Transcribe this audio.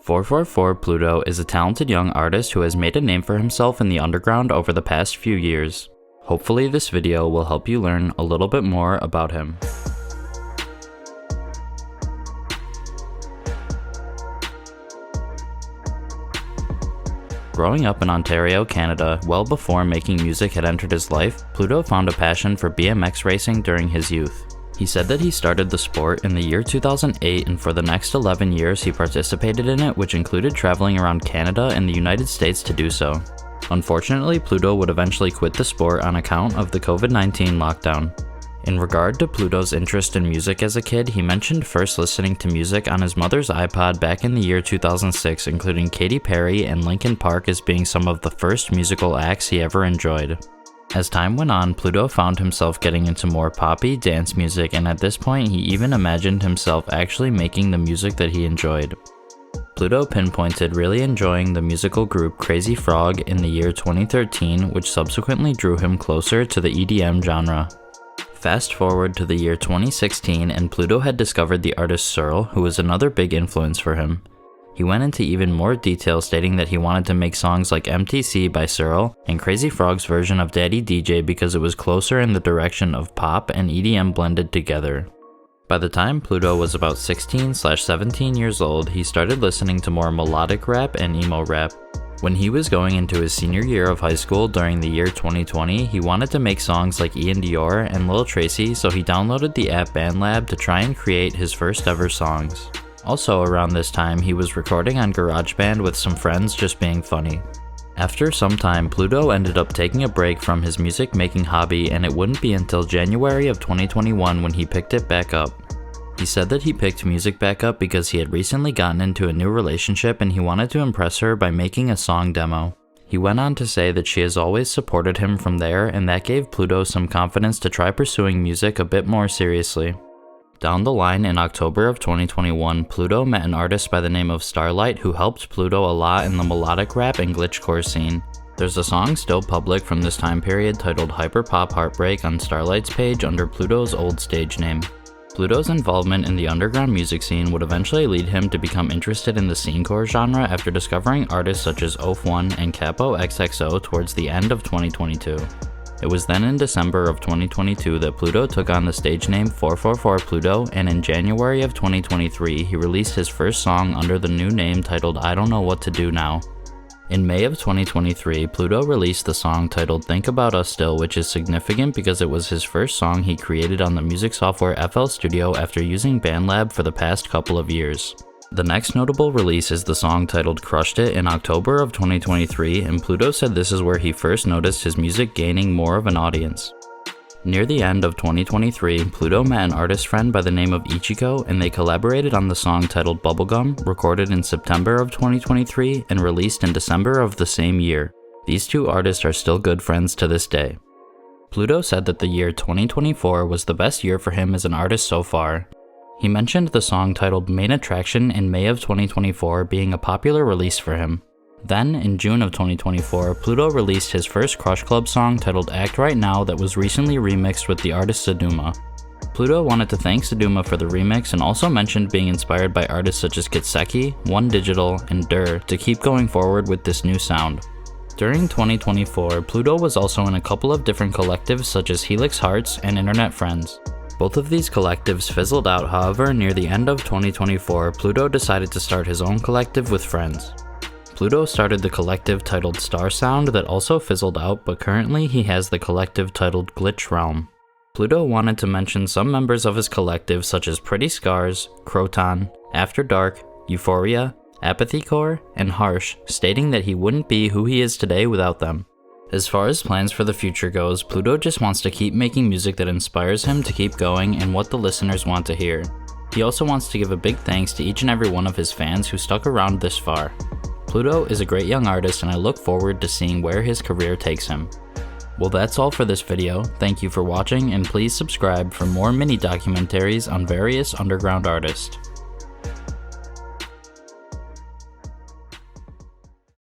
444PLUTO is a talented young artist who has made a name for himself in the underground over the past few years. Hopefully this video will help you learn a little bit more about him. Growing up in Ontario, Canada, well before making music had entered his life, Pluto found a passion for BMX racing during his youth. He said that he started the sport in the year 2008, and for the next 11 years he participated in it, which included traveling around Canada and the United States to do so. Unfortunately, Pluto would eventually quit the sport on account of the COVID-19 lockdown. In regard to Pluto's interest in music as a kid, he mentioned first listening to music on his mother's iPod back in the year 2006, including Katy Perry and Linkin Park as being some of the first musical acts he ever enjoyed. As time went on, Pluto found himself getting into more poppy dance music, and at this point he even imagined himself actually making the music that he enjoyed. Pluto pinpointed really enjoying the musical group Crazy Frog in the year 2013, which subsequently drew him closer to the EDM genre. Fast forward to the year 2016, and Pluto had discovered the artist Searle, who was another big influence for him. He went into even more detail, stating that he wanted to make songs like MTC by Searle and Crazy Frog's version of Daddy DJ because it was closer in the direction of pop and EDM blended together. By the time Pluto was about 16/17 years old, he started listening to more melodic rap and emo rap. When he was going into his senior year of high school during the year 2020, he wanted to make songs like Ian Dior and Lil Tracy, so he downloaded the app BandLab to try and create his first ever songs. Also around this time, he was recording on GarageBand with some friends just being funny. After some time, Pluto ended up taking a break from his music making hobby, and it wouldn't be until January of 2021 when he picked it back up. He said that he picked music back up because he had recently gotten into a new relationship and he wanted to impress her by making a song demo. He went on to say that she has always supported him from there, and that gave Pluto some confidence to try pursuing music a bit more seriously. Down the line in October of 2021, Pluto met an artist by the name of Starlight who helped Pluto a lot in the melodic rap and glitchcore scene. There's a song still public from this time period titled Hyperpop Heartbreak on Starlight's page under Pluto's old stage name. Pluto's involvement in the underground music scene would eventually lead him to become interested in the scenecore genre after discovering artists such as Oaf1 and Capo XXO towards the end of 2022. It was then in December of 2022 that Pluto took on the stage name 444PLUTO, and in January of 2023 he released his first song under the new name titled I Don't Know What to Do Now. In May of 2023, Pluto released the song titled Think About Us Still, which is significant because it was his first song he created on the music software FL Studio after using BandLab for the past couple of years. The next notable release is the song titled Crushed It in October of 2023, and Pluto said this is where he first noticed his music gaining more of an audience. Near the end of 2023, Pluto met an artist friend by the name of Ichiko, and they collaborated on the song titled Bubblegum, recorded in September of 2023 and released in December of the same year. These two artists are still good friends to this day. Pluto said that the year 2024 was the best year for him as an artist so far. He mentioned the song titled Main Attraction in May of 2024 being a popular release for him. Then, in June of 2024, Pluto released his first Crush Club song titled Act Right Now that was recently remixed with the artist Saduma. Pluto wanted to thank Saduma for the remix and also mentioned being inspired by artists such as Kitseki, One Digital, and Dur to keep going forward with this new sound. During 2024, Pluto was also in a couple of different collectives such as Helix Hearts and Internet Friends. Both of these collectives fizzled out, however, near the end of 2024, Pluto decided to start his own collective with friends. Pluto started the collective titled Star Sound that also fizzled out, but currently he has the collective titled Glitch Realm. Pluto wanted to mention some members of his collective such as Pretty Scars, Croton, After Dark, Euphoria, Apathy Core, and Harsh, stating that he wouldn't be who he is today without them. As far as plans for the future goes, Pluto just wants to keep making music that inspires him to keep going and what the listeners want to hear. He also wants to give a big thanks to each and every one of his fans who stuck around this far. Pluto is a great young artist, and I look forward to seeing where his career takes him. Well, that's all for this video. Thank you for watching, and please subscribe for more mini documentaries on various underground artists.